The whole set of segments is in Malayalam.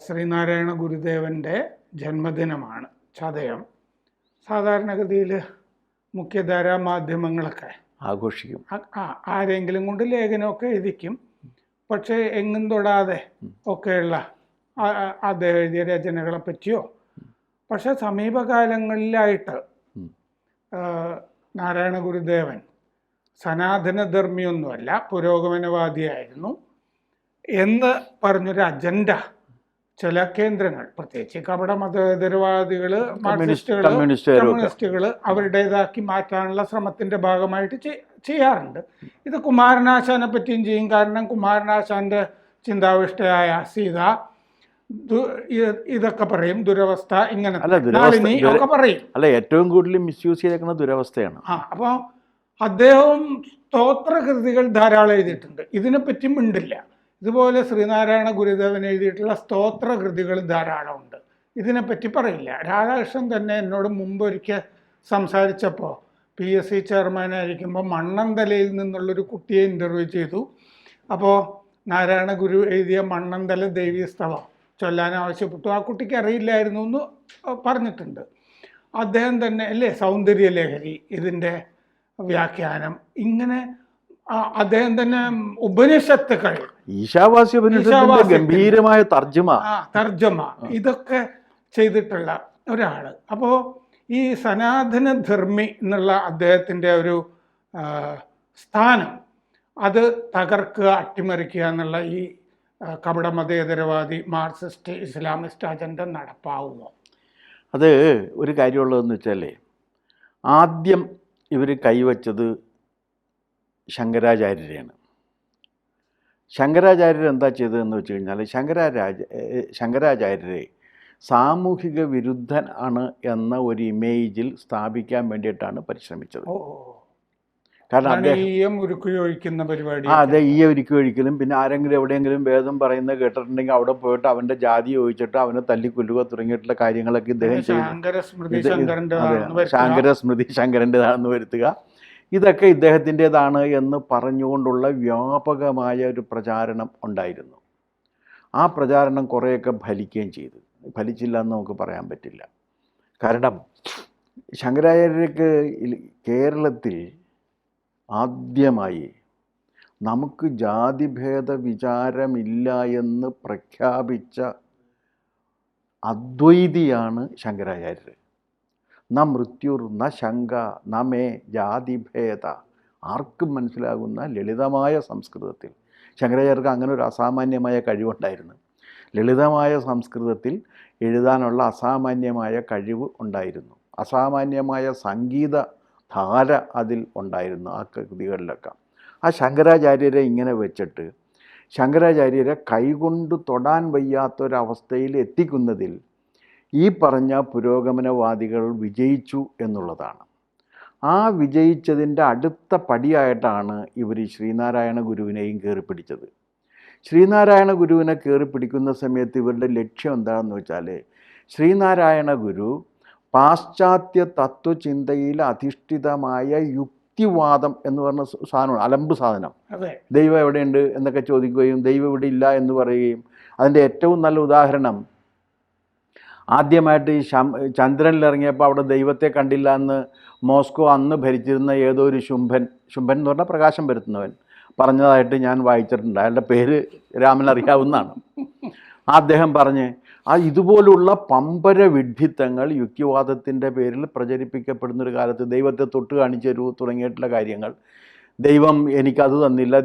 ശ്രീനാരായണ ഗുരുദേവൻ്റെ ജന്മദിനമാണ് ചതയം. സാധാരണഗതിയിൽ മുഖ്യധാരാ മാധ്യമങ്ങളൊക്കെ ആഘോഷിക്കും. ആരെങ്കിലും കൊണ്ട് ലേഖനമൊക്കെ എഴുതിക്കും. പക്ഷേ എങ്ങും തൊടാതെ ഒക്കെയുള്ള അദ്ദേഹം എഴുതിയ രചനകളെ പറ്റിയോ. പക്ഷെ സമീപകാലങ്ങളിലായിട്ട് നാരായണ ഗുരുദേവൻ സനാതനധർമ്മിയൊന്നുമല്ല, പുരോഗമനവാദിയായിരുന്നു എന്ന് പറഞ്ഞൊരു അജണ്ട ചില കേന്ദ്രങ്ങൾ, പ്രത്യേകിച്ച് കപട മതേതരവാദികൾ, മാർക്സിസ്റ്റുകൾ, കമ്മ്യൂണിസ്റ്റുകൾ അവരുടേതാക്കി മാറ്റാനുള്ള ശ്രമത്തിൻ്റെ ഭാഗമായിട്ട് ചെയ്യാറുണ്ട്. ഇത് കുമാരനാശാനെ പറ്റിയും ചെയ്യും. കാരണം കുമാരനാശാൻ്റെ ചിന്താവിഷ്ടയായ സീത ഇതൊക്കെ പറയും, ദുരവസ്ഥ ഇങ്ങനെ ഒക്കെ പറയും. അല്ല, ഏറ്റവും കൂടുതൽ മിസ്യൂസ് ചെയ്തേക്കുന്ന ദുരവസ്ഥയാണ്. അപ്പോൾ അദ്ദേഹവും സ്തോത്രകൃതികൾ ധാരാളം എഴുതിയിട്ടുണ്ട്. ഇതിനെപ്പറ്റി മിണ്ടില്ല. ഇതുപോലെ ശ്രീനാരായണ ഗുരുദേവൻ എഴുതിയിട്ടുള്ള സ്തോത്രകൃതികൾ ധാരാളമുണ്ട്. ഇതിനെപ്പറ്റി പറയില്ല. രാധാകൃഷ്ണൻ തന്നെ എന്നോട് മുമ്പൊരിക്കൽ സംസാരിച്ചപ്പോൾ PSC ചെയർമാനായിരിക്കുമ്പോൾ മണ്ണന്തലയിൽ നിന്നുള്ളൊരു കുട്ടിയെ ഇൻ്റർവ്യൂ ചെയ്തു. അപ്പോൾ നാരായണ ഗുരു എഴുതിയ മണ്ണന്തല ദേവീസ്തവം ചൊല്ലാൻ ആവശ്യപ്പെട്ടു. ആ കുട്ടിക്ക് അറിയില്ലായിരുന്നു എന്ന് പറഞ്ഞിട്ടുണ്ട്. അദ്ദേഹം തന്നെ അല്ലേ സൗന്ദര്യലഹരി, ഇതിൻ്റെ വ്യാഖ്യാനം, ഇങ്ങനെ അദ്ദേഹം തന്നെ ഉപനിഷത്തുക്കൾ, ഗംഭീരമായ തർജ്ജമ ഇതൊക്കെ ചെയ്തിട്ടുള്ള ഒരാള്. അപ്പോൾ ഈ സനാതനധർമ്മി എന്നുള്ള അദ്ദേഹത്തിൻ്റെ ഒരു സ്ഥാനം, അത് തകർക്കുക, അട്ടിമറിക്കുക എന്നുള്ള ഈ കപട മതേതരവാദി മാർക്സിസ്റ്റ് ഇസ്ലാമിസ്റ്റ് അജണ്ട നടപ്പാവുമോ? അത് ഒരു കാര്യമുള്ളതെന്ന് വെച്ചാൽ, ആദ്യം ഇവർ കൈവച്ചത് ശങ്കരാചാര്യരെയാണ്. ശങ്കരാചാര്യർ എന്താ ചെയ്തതെന്ന് വെച്ച് കഴിഞ്ഞാൽ, ശങ്കരാചാര്യരെ സാമൂഹിക വിരുദ്ധൻ ആണ് എന്ന ഒരു ഇമേജിൽ സ്ഥാപിക്കാൻ വേണ്ടിയിട്ടാണ് പരിശ്രമിച്ചത്. കാരണം അദ്ദേഹം ഉരുക്കൊഴിക്കുന്ന പരിപാടി, അതെ, ഈ ഉരുക്കൊഴിക്കലും, പിന്നെ ആരെങ്കിലും എവിടെയെങ്കിലും വേദം പറയുന്നത് കേട്ടിട്ടുണ്ടെങ്കിൽ അവിടെ പോയിട്ട് അവൻ്റെ ജാതി ചോദിച്ചിട്ട് അവനെ തല്ലിക്കൊല്ലുക തുടങ്ങിയിട്ടുള്ള കാര്യങ്ങളൊക്കെ ഇദ്ദേഹം ചെയ്തു. ശാങ്കര സ്മൃതി ശങ്കരൻ്റെതാണെന്ന് വരുത്തുക, ഇതൊക്കെ ഇദ്ദേഹത്തിൻ്റെതാണ് എന്ന് പറഞ്ഞുകൊണ്ടുള്ള വ്യാപകമായ ഒരു പ്രചാരണം ഉണ്ടായിരുന്നു. ആ പ്രചാരണം കുറേയൊക്കെ ഫലിക്കുകയും ചെയ്തു. ഫലിച്ചില്ല എന്ന് നമുക്ക് പറയാൻ പറ്റില്ല. കാരണം ശങ്കരാചാര്യർക്ക് കേരളത്തിൽ ആദ്യമായി നമുക്ക് ജാതിഭേദ വിചാരമില്ല എന്ന് പ്രഖ്യാപിച്ച അദ്വൈതിയാണ് ശങ്കരാചാര്യർ. ന മൃത്യുർ ന ശങ്ക ന മേ ജാതിഭേദ, ആർക്കും മനസ്സിലാകുന്ന ലളിതമായ സംസ്കൃതത്തിൽ. ശങ്കരാചാര്യർക്ക് അങ്ങനെ ഒരു അസാമാന്യമായ കഴിവുണ്ടായിരുന്നു. ലളിതമായ സംസ്കൃതത്തിൽ എഴുതാനുള്ള അസാമാന്യമായ കഴിവ് ഉണ്ടായിരുന്നു. അസാമാന്യമായ സംഗീത ധാര അതിൽ ഉണ്ടായിരുന്നു ആ കൃതികളിലൊക്കെ. ആ ശങ്കരാചാര്യരെ ഇങ്ങനെ വെച്ചിട്ട് ശങ്കരാചാര്യരെ കൈകൊണ്ട് തൊടാൻ വയ്യാത്തൊരവസ്ഥയിൽ എത്തിക്കുന്നതിൽ ഈ പറഞ്ഞ പുരോഗമനവാദികൾ വിജയിച്ചു എന്നുള്ളതാണ്. ആ വിജയിച്ചതിൻ്റെ അടുത്ത പടിയായിട്ടാണ് ഇവർ ശ്രീനാരായണ ഗുരുവിനെയും കയറിപ്പിടിച്ചത്. ശ്രീനാരായണ ഗുരുവിനെ കയറിപ്പിടിക്കുന്ന സമയത്ത് ഇവരുടെ ലക്ഷ്യം എന്താണെന്ന് വെച്ചാൽ, ശ്രീനാരായണ ഗുരു പാശ്ചാത്യ തത്വചിന്തയിൽ അധിഷ്ഠിതമായ യുക്തിവാദം എന്ന് പറഞ്ഞ സാധനമാണ്, അലമ്പ് സാധനം. ദൈവം എവിടെയുണ്ട് എന്നൊക്കെ ചോദിക്കുകയും ദൈവം ഇവിടെ ഇല്ല എന്ന് പറയുകയും, അതിൻ്റെ ഏറ്റവും നല്ല ഉദാഹരണം, ആദ്യമായിട്ട് ഈ ചന്ദ്രനിലിറങ്ങിയപ്പോൾ അവിടെ ദൈവത്തെ കണ്ടില്ല എന്ന് മോസ്കോ അന്ന് ഭരിച്ചിരുന്ന ഏതോ ഒരു ശുംഭൻ എന്ന് പറഞ്ഞാൽ പ്രകാശം വരുത്തുന്നവൻ പറഞ്ഞതായിട്ട് ഞാൻ വായിച്ചിട്ടുണ്ട്. അയാളുടെ പേര് രാമൻ അറിയാവുന്നതാണ്. അദ്ദേഹം പറഞ്ഞ് ഇതുപോലുള്ള പമ്പര വിഡ്ഢിത്തങ്ങൾ യുക്തിവാദത്തിൻ്റെ പേരിൽ പ്രചരിപ്പിക്കപ്പെടുന്നൊരു കാലത്ത് ദൈവത്തെ തൊട്ട് കാണിച്ചു തരൂ തുടങ്ങിയിട്ടുള്ള കാര്യങ്ങൾ, ദൈവം എനിക്കത് തന്നില്ല,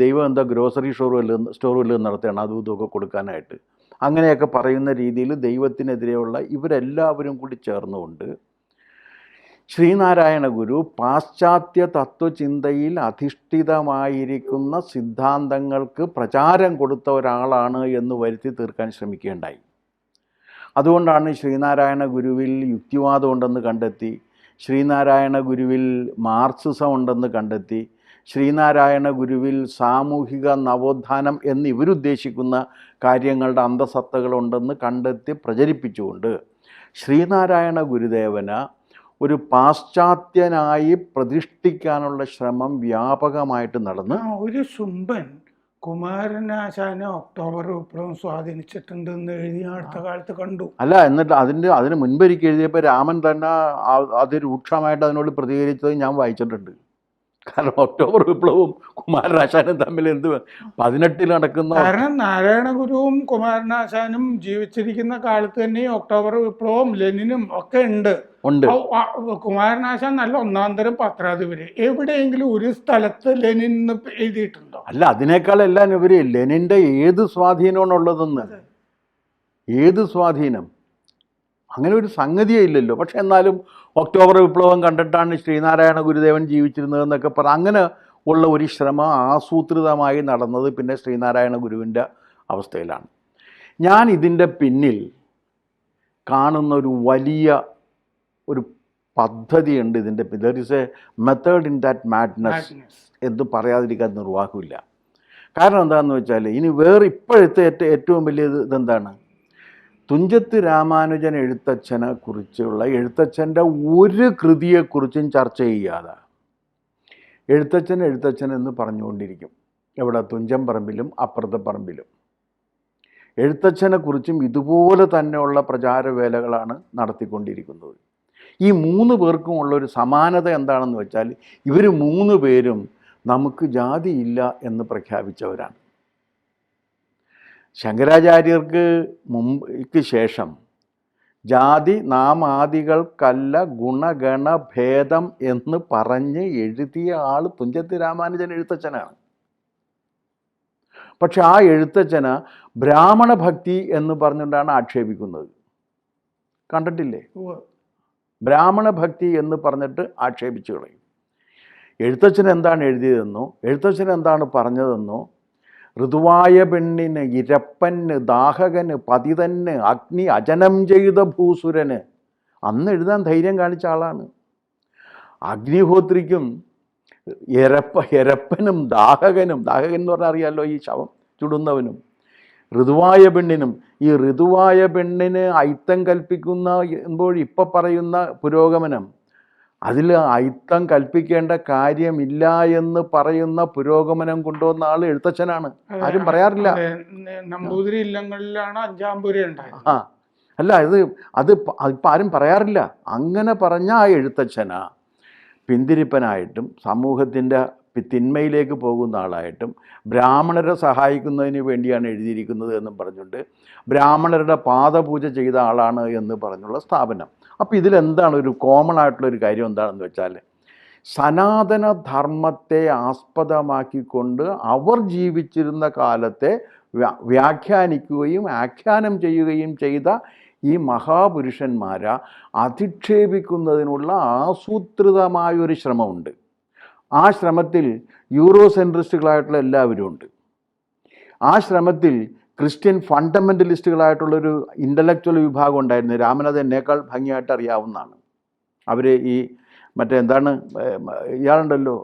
ദൈവം എന്താ ഗ്രോസറി സ്റ്റോറുകളിൽ നടത്തുകയാണ് അതും ഇതൊക്കെ കൊടുക്കാനായിട്ട്, അങ്ങനെയൊക്കെ പറയുന്ന രീതിയിൽ ദൈവത്തിനെതിരെയുള്ള ഇവരെല്ലാവരും കൂടി ചേർന്നുകൊണ്ട് ശ്രീനാരായണ ഗുരു പാശ്ചാത്യ തത്വചിന്തയിൽ അധിഷ്ഠിതമായിരിക്കുന്ന സിദ്ധാന്തങ്ങൾക്ക് പ്രചാരം കൊടുത്ത ഒരാളാണ് എന്ന് വരുത്തി തീർക്കാൻ ശ്രമിക്കുകയുണ്ടായി. അതുകൊണ്ടാണ് ശ്രീനാരായണ ഗുരുവിൽ യുക്തിവാദം ഉണ്ടെന്ന് കണ്ടെത്തി, ശ്രീനാരായണ ഗുരുവിൽ മാർക്സിസം ഉണ്ടെന്ന് കണ്ടെത്തി, ശ്രീനാരായണ ഗുരുവിൽ സാമൂഹിക നവോത്ഥാനം എന്ന് ഇവരുദ്ദേശിക്കുന്ന കാര്യങ്ങളുടെ അന്തസത്തകളുണ്ടെന്ന് കണ്ടെത്തി പ്രചരിപ്പിച്ചുകൊണ്ട് ശ്രീനാരായണ ഗുരുദേവന് ഒരു പാശ്ചാത്യനായി പ്രതിഷ്ഠിക്കാനുള്ള ശ്രമം വ്യാപകമായിട്ട് നടന്ന് ഒരു ശുംഭൻ കുമാരനാശാനെ ഒക്ടോബർ വിപ്ലവം സ്വാധീനിച്ചിട്ടുണ്ട് എന്ന് എഴുതി അടുത്ത കാലത്ത് കണ്ടു. അല്ല, എന്നിട്ട് അതിന് മുൻപൊരിക്കൽ എഴുതിയപ്പോൾ രാമൻ തന്നെ അതിരൂക്ഷമായിട്ട് അതിനോട് പ്രതികരിച്ചത് ഞാൻ വായിച്ചിട്ടുണ്ട്. കാരണം ഒക്ടോബർ വിപ്ലവവും കുമാരനാശാനും തമ്മിൽ 18 നടക്കുന്ന, കാരണം നാരായണ ഗുരുവും കുമാരനാശാനും ജീവിച്ചിരിക്കുന്ന കാലത്ത് തന്നെ ഒക്ടോബർ വിപ്ലവവും ലെനിനും ഒക്കെ ഉണ്ട്. കുമാരനാശാൻ നല്ല ഒന്നാം തരം പത്രാധിപര്. എവിടെയെങ്കിലും ഒരു സ്ഥലത്ത് ലെനിൻ എഴുതിയിട്ടുണ്ടോ? അല്ല, അതിനേക്കാളെല്ലാം ഇവര് ലെനിന്റെ ഏത് സ്വാധീനമാണുള്ളതെന്ന്, ഏത് സ്വാധീനം, അങ്ങനെ ഒരു സംഗതിയേ ഇല്ലല്ലോ. പക്ഷെ എന്നാലും ഒക്ടോബർ വിപ്ലവം കണ്ടിട്ടാണ് ശ്രീനാരായണ ഗുരുദേവൻ ജീവിച്ചിരുന്നതെന്നൊക്കെ അങ്ങനെ ഉള്ള ഒരു ശ്രമം ആസൂത്രിതമായി നടന്നത് പിന്നെ ശ്രീനാരായണ ഗുരുവിൻ്റെ അവസ്ഥയിലാണ്. ഞാൻ ഇതിൻ്റെ പിന്നിൽ കാണുന്ന ഒരു വലിയ ഒരു പദ്ധതിയുണ്ട്. ഇതിൻ്റെ there is A method in that madness എന്ന് പറയാതിരിക്കാൻ നിർവാഹമില്ല. കാരണം എന്താണെന്ന് വെച്ചാൽ ഇനി വേറെ ഇപ്പോഴത്തെ ഏറ്റവും വലിയ ഇതെന്താണ്, തുഞ്ചത്ത് രാമാനുജൻ എഴുത്തച്ഛനെ കുറിച്ചുള്ള എഴുത്തച്ഛൻ്റെ ഒരു കൃതിയെക്കുറിച്ചും ചർച്ച ചെയ്യാതെ എഴുത്തച്ഛൻ എന്ന് പറഞ്ഞുകൊണ്ടിരിക്കും. എവിടെ? തുഞ്ചൻ പറമ്പിലും അപ്പുറത്തെ പറമ്പിലും എഴുത്തച്ഛനെ കുറിച്ചും ഇതുപോലെ തന്നെയുള്ള പ്രചാരവേലകളാണ് നടത്തിക്കൊണ്ടിരിക്കുന്നത്. ഈ 3 പേർക്കും ഉള്ളൊരു സമാനത എന്താണെന്ന് വെച്ചാൽ ഇവർ 3 പേരും നമുക്ക് ജാതിയില്ല എന്ന് പ്രഖ്യാപിച്ചവരാണ്. ശങ്കരാചാര്യർക്ക് ശേഷം ജാതി നാമാദികൾക്കല്ല ഗുണഗണ ഭേദം എന്ന് പറഞ്ഞ് എഴുതിയ ആൾ തുഞ്ചത്ത് രാമാനുജൻ എഴുത്തച്ഛനാണ്. പക്ഷെ ആ എഴുത്തച്ഛന് ബ്രാഹ്മണ ഭക്തി എന്ന് പറഞ്ഞുകൊണ്ടാണ് ആക്ഷേപിക്കുന്നത്. കണ്ടിട്ടില്ലേ? ബ്രാഹ്മണ ഭക്തി എന്ന് പറഞ്ഞിട്ട് ആക്ഷേപിച്ചു കളയും. എഴുത്തച്ഛൻ എന്താണ് എഴുതിയതെന്നോ എഴുത്തച്ഛൻ എന്താണ് പറഞ്ഞതെന്നോ, ഋതുവായ പെണ്ണിന്, ഇരപ്പന്, ദാഹകന്, പതിതന്, അഗ്നി അജനം ചെയ്ത ഭൂസുരന് അന്ന് എഴുതാൻ ധൈര്യം കാണിച്ച ആളാണ്. അഗ്നിഹോത്രിക്കും എരപ്പനും ദാഹകൻ എന്ന് പറഞ്ഞാൽ അറിയാമല്ലോ, ഈ ശവം ചുടുന്നവനും, ഋതുവായ പെണ്ണിനും, ഈ ഋതുവായ പെണ്ണിന് അയിത്തം കൽപ്പിക്കുന്ന ഇപ്പം പറയുന്ന പുരോഗമനം, അതിൽ അയിത്തം കൽപ്പിക്കേണ്ട കാര്യമില്ല എന്ന് പറയുന്ന പുരോഗമനം കൊണ്ടുവന്ന ആൾ എഴുത്തച്ഛനാണ്. ആരും പറയാറില്ല. നമ്പൂതിരി ഇല്ലങ്ങളിലാണ് 5-ാം പുര ഉണ്ടായത്. അല്ല, അതിപ്പോൾ ആരും പറയാറില്ല. അങ്ങനെ പറഞ്ഞ ആ എഴുത്തച്ഛനാ പിന്തിരിപ്പനായിട്ടും സമൂഹത്തിൻ്റെ തിന്മയിലേക്ക് പോകുന്ന ആളായിട്ടും ബ്രാഹ്മണരെ സഹായിക്കുന്നതിന് വേണ്ടിയാണ് എഴുതിയിരിക്കുന്നത് എന്നും പറഞ്ഞുകൊണ്ട് ബ്രാഹ്മണരുടെ പാദപൂജ ചെയ്ത ആളാണ് എന്ന് പറഞ്ഞുള്ള സ്ഥാപനം. അപ്പോൾ ഇതിലെന്താണ് ഒരു കോമൺ ആയിട്ടുള്ളൊരു കാര്യം എന്താണെന്ന് വെച്ചാൽ, സനാതനധർമ്മത്തെ ആസ്പദമാക്കിക്കൊണ്ട് അവർ ജീവിച്ചിരുന്ന കാലത്തെ വ്യാഖ്യാനിക്കുകയും ആഖ്യാനം ചെയ്യുകയും ചെയ്ത ഈ മഹാപുരുഷന്മാരെ അധിക്ഷേപിക്കുന്നതിനുള്ള ആസൂത്രിതമായൊരു ശ്രമമുണ്ട്. ആ ശ്രമത്തിൽ യൂറോസെൻട്രിസ്റ്റുകളായിട്ടുള്ള എല്ലാവരും ഉണ്ട്. ആ ശ്രമത്തിൽ ക്രിസ്ത്യൻ ഫണ്ടമെൻ്റലിസ്റ്റുകളായിട്ടുള്ളൊരു ഇൻ്റലക്ച്വൽ വിഭാഗം ഉണ്ടായിരുന്നു. രാമനത് എന്നേക്കാൾ ഭംഗിയായിട്ട് അറിയാവുന്നതാണ്. അവർ ഈ എന്താണ് ഇയാളുണ്ടല്ലോ,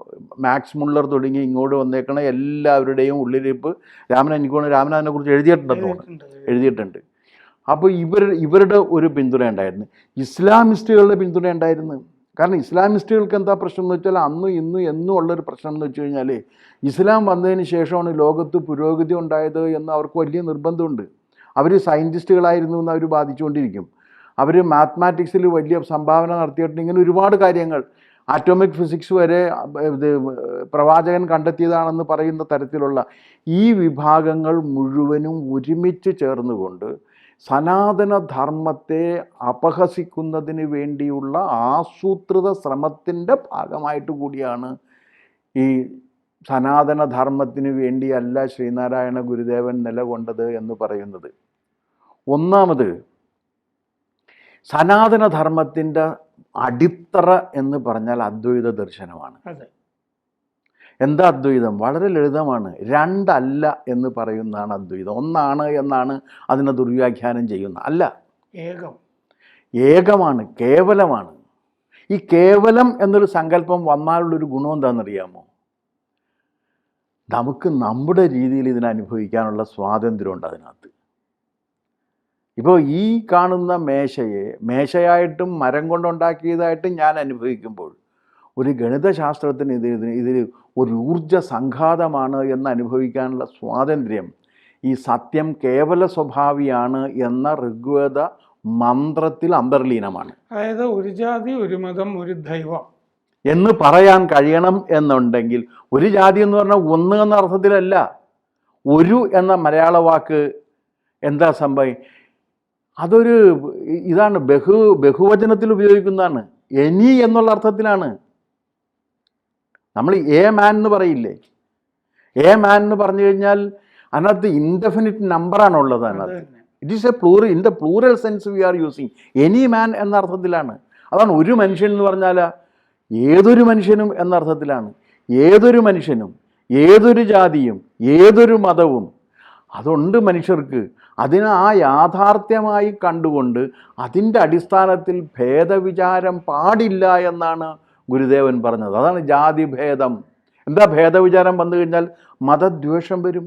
മാക്സ് മുള്ളർ തുടങ്ങി ഇങ്ങോട്ട് വന്നേക്കണ എല്ലാവരുടെയും ഉള്ളിലിരിപ്പ് രാമൻ അതിനെക്കുറിച്ച് എഴുതിയിട്ടുണ്ട്. അപ്പോൾ ഇവരുടെ ഒരു പിന്തുണ ഉണ്ടായിരുന്നു. ഇസ്ലാമിസ്റ്റുകളുടെ പിന്തുണ ഉണ്ടായിരുന്നു. കാരണം ഇസ്ലാമിസ്റ്റുകൾക്ക് എന്താ പ്രശ്നം എന്ന് വെച്ചാൽ, അന്നും ഇന്നും എന്നും ഉള്ളൊരു പ്രശ്നം എന്ന് വെച്ച് കഴിഞ്ഞാൽ, ഇസ്ലാം വന്നതിന് ശേഷമാണ് ലോകത്ത് പുരോഗതി ഉണ്ടായത് എന്ന് അവർക്ക് വലിയ നിർബന്ധമുണ്ട്. അവർ സയൻറ്റിസ്റ്റുകളായിരുന്നു എന്ന് അവർ ബാധിച്ചുകൊണ്ടിരിക്കും. അവർ മാത്തമാറ്റിക്സിൽ വലിയ സംഭാവന നടത്തിയിട്ടുണ്ട്. ഇങ്ങനെ ഒരുപാട് കാര്യങ്ങൾ, ആറ്റോമിക് ഫിസിക്സ് വരെ പ്രവാചകൻ കണ്ടെത്തിയതാണെന്ന് പറയുന്ന തരത്തിലുള്ള ഈ വിഭാഗങ്ങൾ മുഴുവനും ഒരുമിച്ച് ചേർന്നുകൊണ്ട് സനാതനധർമ്മത്തെ അപഹസിക്കുന്നതിന് വേണ്ടിയുള്ള ആസൂത്രിത ശ്രമത്തിൻ്റെ ഭാഗമായിട്ട് കൂടിയാണ് ഈ സനാതനധർമ്മത്തിന് വേണ്ടിയല്ല ശ്രീനാരായണ ഗുരുദേവൻ നിലകൊണ്ടത് എന്ന് പറയുന്നത്. ഒന്നാമത്, സനാതനധർമ്മത്തിൻ്റെ അടിത്തറ എന്ന് പറഞ്ഞാൽ അദ്വൈത ദർശനമാണ്. എന്താ അദ്വൈതം? വളരെ ലളിതമാണ്. രണ്ടല്ല എന്ന് പറയുന്നതാണ് അദ്വൈതം. ഒന്നാണ് എന്നാണ് അതിനെ ദുർവ്യാഖ്യാനം ചെയ്യുന്നത്. അല്ല, ഏകമാണ്, കേവലമാണ്. ഈ കേവലം എന്നൊരു സങ്കല്പം വന്നാലുള്ളൊരു ഗുണം എന്താണെന്നറിയാമോ? നമുക്ക് നമ്മുടെ രീതിയിൽ ഇതിനെ അനുഭവിക്കാനുള്ള സ്വാതന്ത്ര്യമുണ്ട് അതിനകത്ത്. ഇപ്പോൾ ഈ കാണുന്ന മേശയായിട്ടും മരം കൊണ്ടുണ്ടാക്കിയതായിട്ടും ഞാൻ അനുഭവിക്കുമ്പോൾ ഒരു ഗണിതശാസ്ത്രത്തിന് ഇതിൽ ഒരു ഊർജ സംഘാതമാണ് എന്ന് അനുഭവിക്കാനുള്ള സ്വാതന്ത്ര്യം ഈ സത്യം കേവല സ്വഭാവിയാണ് എന്ന ഋഗ്വേദ മന്ത്രത്തിൽ അന്തർലീനമാണ്. അതായത് ഒരു ജാതി, ഒരു മതം, ഒരു ദൈവം എന്ന് പറയാൻ കഴിയണം എന്നുണ്ടെങ്കിൽ, ഒരു ജാതി എന്ന് പറഞ്ഞാൽ ഒന്ന് എന്ന അർത്ഥത്തിലല്ല. ഒരു എന്ന മലയാള വാക്ക് എന്താ സംഭവം? അതൊരു ഇതാണ്, ബഹുവചനത്തിൽ ഉപയോഗിക്കുന്നതാണ്. എനി എന്നുള്ള അർത്ഥത്തിലാണ്. നമ്മൾ എ മാൻ എന്ന് പറയില്ലേ? എ മാൻ എന്ന് പറഞ്ഞു കഴിഞ്ഞാൽ അതിനകത്ത് ഇൻഡെഫിനിറ്റ് നമ്പറാണുള്ളത്. അതിനകത്ത് it is A plural, in the plural sense V are using. Any മാൻ എന്ന അർത്ഥത്തിലാണ്. അതാണ് ഒരു മനുഷ്യൻ എന്ന് പറഞ്ഞാൽ ഏതൊരു മനുഷ്യനും എന്ന അർത്ഥത്തിലാണ്. ഏതൊരു മനുഷ്യനും, ഏതൊരു ജാതിയും, ഏതൊരു മതവും അതുണ്ട് മനുഷ്യർക്ക്. അതിനെ ആ യാഥാർത്ഥ്യമായി കണ്ടുകൊണ്ട് അതിൻ്റെ അടിസ്ഥാനത്തിൽ ഭേദവിചാരം പാടില്ല എന്നാണ് ഗുരുദേവൻ പറഞ്ഞത്. അതാണ് ജാതിഭേദം. എന്താ ഭേദവിചാരം വന്നു കഴിഞ്ഞാൽ? മതദ്വേഷം വരും.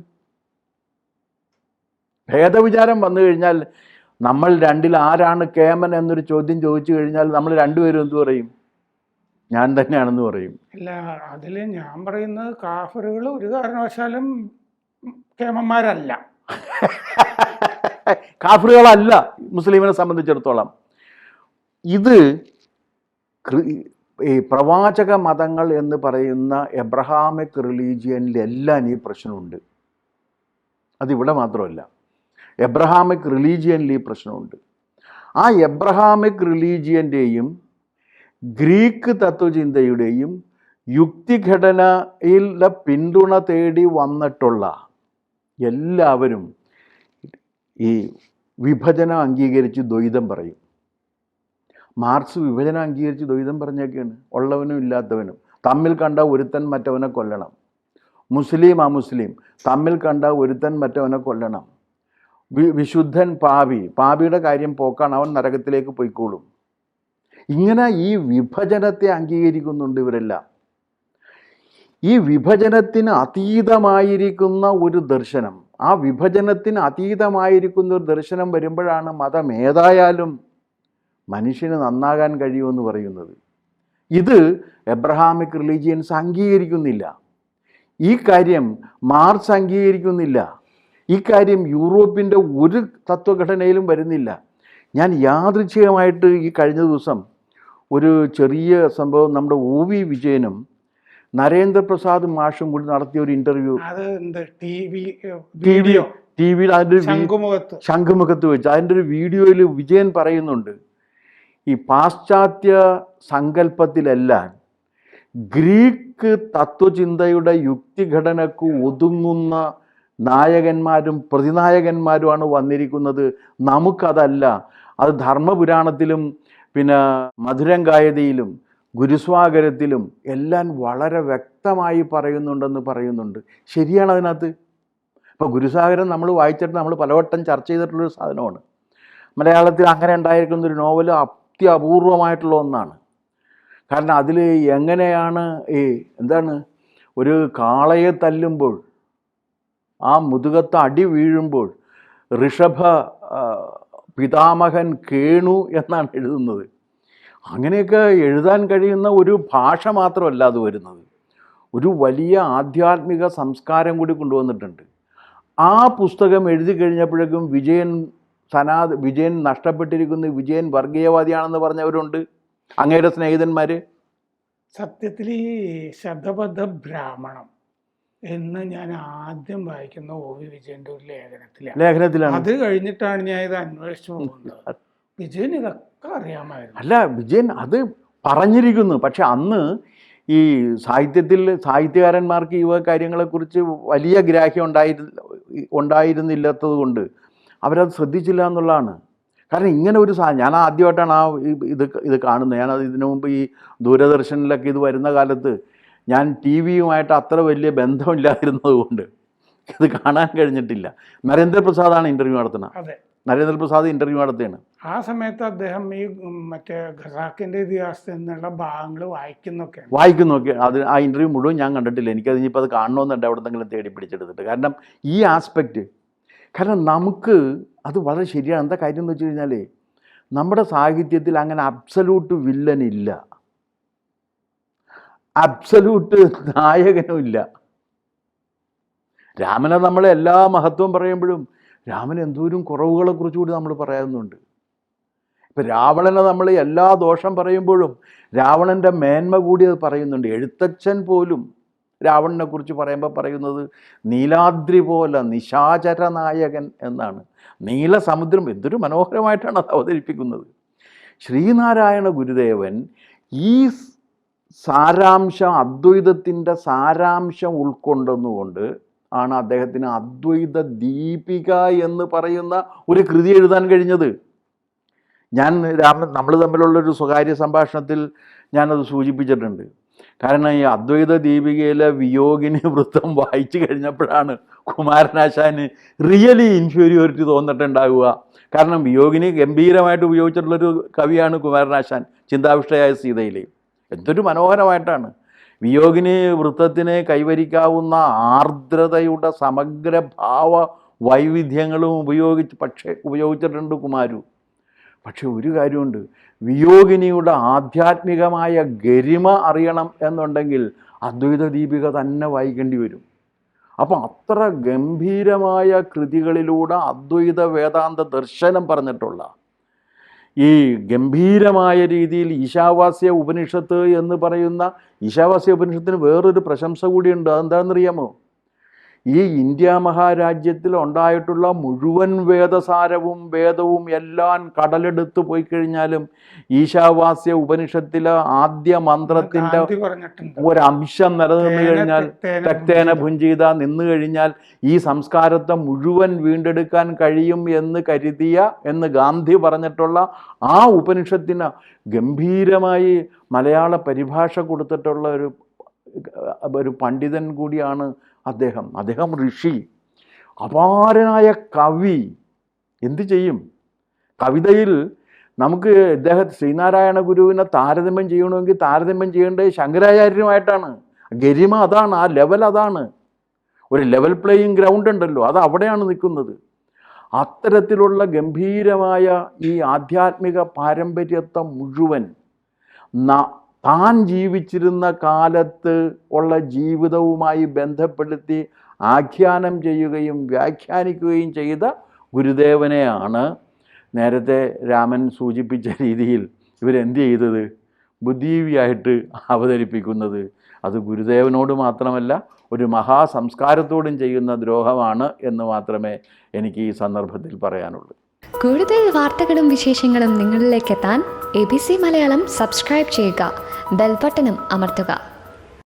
ഭേദവിചാരം വന്നു കഴിഞ്ഞാൽ നമ്മൾ രണ്ടിൽ ആരാണ് കേമൻ എന്നൊരു ചോദ്യം ചോദിച്ചു കഴിഞ്ഞാൽ നമ്മൾ രണ്ടുപേരും എന്തു പറയും? ഞാൻ തന്നെയാണെന്ന് പറയും. അല്ല, അതിൽ ഞാൻ പറയുന്നത് കാഫറുകൾ ഒരു കാരണവശാലും കേമന്മാരല്ല. കാഫറുകളല്ല മുസ്ലിമിനെ സംബന്ധിച്ചിടത്തോളം. ഇത് ഈ പ്രവാചക മതങ്ങൾ എന്ന് പറയുന്ന എബ്രഹാമിക് റിലീജിയനിലെല്ലാം ഈ പ്രശ്നമുണ്ട്. അതിവിടെ മാത്രമല്ല, എബ്രഹാമിക് റിലീജിയനിൽ ഈ പ്രശ്നമുണ്ട്. ആ എബ്രഹാമിക് റിലീജിയൻ്റെയും ഗ്രീക്ക് തത്വചിന്തയുടെയും യുക്തിഘടനയിലെ പിന്തുണ തേടി വന്നിട്ടുള്ള എല്ലാവരും ഈ വിഭജനം അംഗീകരിച്ച് ദ്വൈതം പറയും. മാർക്സ് വിഭജനം അംഗീകരിച്ച് ദ്വൈതം പറഞ്ഞൊക്കെയാണ്. ഉള്ളവനും ഇല്ലാത്തവനും തമ്മിൽ കണ്ട ഒരുത്തൻ മറ്റവനെ കൊല്ലണം. മുസ്ലിം അമുസ്ലിം തമ്മിൽ കണ്ട ഒരുത്തൻ മറ്റവനെ കൊല്ലണം. വിശുദ്ധൻ പാപി, പാപിയുടെ കാര്യം പോക്കാണ്, അവൻ നരകത്തിലേക്ക് പോയിക്കോളും. ഇങ്ങനെ ഈ വിഭജനത്തെ അംഗീകരിക്കുന്നുണ്ട് ഇവരെല്ലാം. ഈ വിഭജനത്തിന് അതീതമായിരിക്കുന്ന ഒരു ദർശനം, ആ വിഭജനത്തിന് അതീതമായിരിക്കുന്ന ഒരു ദർശനം വരുമ്പോഴാണ് മതം ഏതായാലും മനുഷ്യന് നന്നാകാൻ കഴിയുമെന്ന് പറയുന്നത്. ഇത് എബ്രഹാമിക് റിലീജിയൻസ് അംഗീകരിക്കുന്നില്ല. ഈ കാര്യം മാർക്സ് അംഗീകരിക്കുന്നില്ല. ഈ കാര്യം യൂറോപ്പിൻ്റെ ഒരു തത്വഘടനയിലും വരുന്നില്ല. ഞാൻ യാദൃച്ഛികമായിട്ട് ഈ കഴിഞ്ഞ ദിവസം ഒരു ചെറിയ സംഭവം, നമ്മുടെ ഒ വി വിജയനും നരേന്ദ്രപ്രസാദ് മാഷും കൂടി നടത്തിയ ഒരു ഇന്റർവ്യൂ ടി വിയിൽ അതിൻ്റെ ശംഖുമുഖത്ത് വെച്ച് അതിൻ്റെ ഒരു വീഡിയോയിൽ വിജയൻ പറയുന്നുണ്ട്, ഈ പാശ്ചാത്യ സങ്കല്പത്തിലെല്ലാം ഗ്രീക്ക് തത്വചിന്തയുടെ യുക്തിഘടനക്ക് ഒതുങ്ങുന്ന നായകന്മാരും പ്രതിനായകന്മാരുമാണ് വന്നിരിക്കുന്നത്. നമുക്കതല്ല. അത് ധർമ്മപുരാണത്തിലും പിന്നെ മധുരംഗായതിയിലും ഗുരുസ്വാഗരത്തിലും എല്ലാം വളരെ വ്യക്തമായി പറയുന്നുണ്ട്. ശരിയാണ് അതിനകത്ത്. ഇപ്പോൾ ഗുരുസാഗരം നമ്മൾ വായിച്ചിട്ട് നമ്മൾ പലവട്ടം ചർച്ച ചെയ്തിട്ടുള്ളൊരു സാധനമാണ്. മലയാളത്തിൽ അങ്ങനെ ഉണ്ടായിരിക്കുന്നൊരു നോവൽ അത്യപൂർവമായിട്ടുള്ള ഒന്നാണ്. കാരണം അതിൽ എങ്ങനെയാണ് എന്താണ് ഒരു കാളയെ തല്ലുമ്പോൾ ആ മുതുകത്ത് അടി വീഴുമ്പോൾ ഋഷഭ പിതാമഹൻ കേണു എന്നാണ് എഴുതുന്നത്. അങ്ങനെയൊക്കെ എഴുതാൻ കഴിയുന്ന ഒരു ഭാഷ മാത്രമല്ല അത് വരുന്നത്, ഒരു വലിയ ആധ്യാത്മിക സംസ്കാരം കൂടി കൊണ്ടുവന്നിട്ടുണ്ട്. ആ പുസ്തകം എഴുതി കഴിഞ്ഞപ്പോഴേക്കും വിജയൻ നഷ്ടപ്പെട്ടിരിക്കുന്നു, വിജയൻ വർഗീയവാദിയാണെന്ന് പറഞ്ഞവരുണ്ട്, അങ്ങയുടെ സ്നേഹിതന്മാർ. സത്യത്തിൽ ഈ ശതപഥ ബ്രാഹ്മണം എന്ന് ഞാൻ ആദ്യം വായിക്കുന്ന ഒ വി വിജയന്റെ ഒരു ലേഖനത്തിലാണ്. അത് കഴിഞ്ഞിട്ടാണ് ഞാൻ ഇത് അന്വേഷിച്ചു പോകുന്നത്. വിജയൻ ഇതൊക്കെ അറിയാമായിരുന്നു. അല്ല, വിജയൻ അത് പറഞ്ഞിരിക്കുന്നു. പക്ഷെ അന്ന് ഈ സാഹിത്യകാരന്മാർക്ക് ഈ കാര്യങ്ങളെക്കുറിച്ച് വലിയ ഗ്രാഹ്യം ഉണ്ടായിരുന്നില്ലാത്തത് കൊണ്ട് അവരത് ശ്രദ്ധിച്ചില്ല എന്നുള്ളതാണ്. കാരണം ഇങ്ങനെ ഒരു ഞാൻ ആദ്യമായിട്ടാണ് ഇത് കാണുന്നത്. ഞാനത് ഇതിനു മുമ്പ് ഈ ദൂരദർശനിലൊക്കെ ഇത് വരുന്ന കാലത്ത് ഞാൻ ടി വിയുമായിട്ട് അത്ര വലിയ ബന്ധമില്ലാതിരുന്നത് കൊണ്ട് ഇത് കാണാൻ കഴിഞ്ഞിട്ടില്ല. നരേന്ദ്രപ്രസാദാണ് ഇൻ്റർവ്യൂ നടത്തുന്നത്. നരേന്ദ്രപ്രസാദ് ഇൻ്റർവ്യൂ നടത്തുകയാണ്. ആ സമയത്ത് അദ്ദേഹം ഈ മറ്റേ ഖസാക്കിൻ്റെ ഇതിഹാസത്തിൽ നിന്നുള്ള ഭാഗങ്ങൾ വായിക്കുന്നൊക്കെ അത് ആ ഇൻ്റർവ്യൂ മുഴുവൻ ഞാൻ കണ്ടിട്ടില്ല. എനിക്കത് ഇനിയിപ്പോൾ അത് കാണണമെന്നുണ്ട് എവിടെന്നെങ്കിലും തേടി പിടിച്ചെടുത്തിട്ട്. കാരണം ഈ ആസ്പെക്റ്റ്, കാരണം നമുക്ക് അത് വളരെ ശരിയാണ്. എന്താ കാര്യം എന്ന് വെച്ച് കഴിഞ്ഞാൽ നമ്മുടെ സാഹിത്യത്തിൽ അങ്ങനെ അബ്സല്യൂട്ട് വില്ലനില്ല. അബ്സല്യൂട്ട് നായകനുമില്ല. രാമനെ നമ്മൾ എല്ലാ മഹത്വം പറയുമ്പോഴും രാമന് എന്തോരം കുറവുകളെ കുറിച്ച് കൂടി നമ്മൾ പറയാവുന്നുണ്ട്. ഇപ്പം രാവണനെ നമ്മൾ എല്ലാ ദോഷം പറയുമ്പോഴും രാവണൻ്റെ മേന്മ കൂടി അത് പറയുന്നുണ്ട്. എഴുത്തച്ഛൻ പോലും രാവണനെ കുറിച്ച് പറയുമ്പോൾ പറയുന്നത് നീലാദ്രി പോലെ നിശാചര നായകൻ എന്നാണ്. നീലസമുദ്രം എന്തൊരു മനോഹരമായിട്ടാണ് അത് അവതരിപ്പിക്കുന്നത്. ശ്രീനാരായണ ഗുരുദേവൻ ഈ സാരാംശം, അദ്വൈതത്തിൻ്റെ സാരാംശം ഉൾക്കൊണ്ടെന്നുകൊണ്ട് ആണ് അദ്ദേഹത്തിന് അദ്വൈത ദീപിക എന്ന് പറയുന്ന ഒരു കൃതി എഴുതാൻ കഴിഞ്ഞത്. നമ്മൾ തമ്മിലുള്ളൊരു സ്വകാര്യ സംഭാഷണത്തിൽ ഞാനത് സൂചിപ്പിച്ചിട്ടുണ്ട്. കാരണം ഈ അദ്വൈത ദീപികയിലെ വിയോഗിനി വൃത്തം വായിച്ചു കഴിഞ്ഞപ്പോഴാണ് കുമാരനാശാന് റിയലി ഇൻഫീരിയോറിറ്റി തോന്നിട്ടുണ്ടാകുക. കാരണം വിയോഗിനി ഗംഭീരമായിട്ട് ഉപയോഗിച്ചിട്ടുള്ളൊരു കവിയാണ് കുമാരനാശാൻ ചിന്താവിഷ്ടയായ സീതയിൽ. എന്തൊരു മനോഹരമായിട്ടാണ് വിയോഗിനി വൃത്തത്തിന് കൈവരിക്കാവുന്ന ആർദ്രതയുടെ സമഗ്ര ഭാവ വൈവിധ്യങ്ങളും ഉപയോഗിച്ചിട്ടുണ്ട് കുമാരു. പക്ഷെ ഒരു കാര്യമുണ്ട്, വിയോഗിനിയുടെ ആധ്യാത്മികമായ ഗരിമ അറിയണം എന്നുണ്ടെങ്കിൽ അദ്വൈത ദീപിക തന്നെ വായിക്കേണ്ടി വരും. അപ്പം അത്ര ഗംഭീരമായ കൃതികളിലൂടെ അദ്വൈത വേദാന്ത ദർശനം പറഞ്ഞിട്ടുള്ള ഈ ഗംഭീരമായ രീതിയിൽ ഈശാവാസ്യ ഉപനിഷത്ത് എന്ന് പറയുന്ന ഈശാവാസ്യ ഉപനിഷത്തിന് വേറൊരു പ്രശംസ കൂടിയുണ്ട്. അതെന്താണെന്നറിയാമോ? ഈ ഇന്ത്യ മഹാരാജ്യത്തിൽ ഉണ്ടായിട്ടുള്ള മുഴുവൻ വേദവും എല്ലാം കടലെടുത്ത് പോയി കഴിഞ്ഞാലും ഈശാവാസ്യ ഉപനിഷത്തിലെ ആദ്യ മന്ത്രത്തിൻ്റെ ഒരംശം നിലനിന്ന് കഴിഞ്ഞാൽ തക്തേന ഭുഞ്ചിത നിന്നു കഴിഞ്ഞാൽ ഈ സംസ്കാരത്തെ മുഴുവൻ വീണ്ടെടുക്കാൻ കഴിയും എന്ന് ഗാന്ധി പറഞ്ഞിട്ടുള്ള ആ ഉപനിഷത്തിന് ഗംഭീരമായി മലയാള പരിഭാഷ കൊടുത്തിട്ടുള്ള ഒരു പണ്ഡിതൻ കൂടിയാണ് അദ്ദേഹം ഋഷി, അപാരനായ കവി. എന്തു ചെയ്യും? കവിതയിൽ നമുക്ക് ശ്രീനാരായണ ഗുരുവിനെ താരതമ്യം ചെയ്യണമെങ്കിൽ താരതമ്യം ചെയ്യേണ്ടത് ശങ്കരാചാര്യരുമായിട്ടാണ്. ഗരിമ അതാണ്, ആ ലെവൽ അതാണ്. ഒരു ലെവൽ പ്ലേയിങ് ഗ്രൗണ്ട് ഉണ്ടല്ലോ, അത് അവിടെയാണ് നിൽക്കുന്നത്. അത്തരത്തിലുള്ള ഗംഭീരമായ ഈ ആധ്യാത്മിക പാരമ്പര്യത്തെ മുഴുവൻ താൻ ജീവിച്ചിരുന്ന കാലത്ത് ഉള്ള ജീവിതവുമായി ബന്ധപ്പെടുത്തി ആഖ്യാനം ചെയ്യുകയും വ്യാഖ്യാനിക്കുകയും ചെയ്ത ഗുരുദേവനെയാണ് നേരത്തെ രാമൻ സൂചിപ്പിച്ച രീതിയിൽ ഇവരെന്ത് ചെയ്തത്? ബുദ്ധിജീവിയായിട്ട് അവതരിപ്പിക്കുന്നത്. അത് ഗുരുദേവനോട് മാത്രമല്ല ഒരു മഹാസംസ്കാരത്തോടും ചെയ്യുന്ന ദ്രോഹമാണ് എന്ന് മാത്രമേ എനിക്ക് ഈ സന്ദർഭത്തിൽ പറയാനുള്ളൂ. കൂടുതൽ വാർത്തകളും വിശേഷങ്ങളും നിങ്ങളിലേക്ക് എത്താൻ ABC മലയാളം സബ്സ്ക്രൈബ് ചെയ്യുക, ബെൽ ബട്ടണും അമർത്തുക.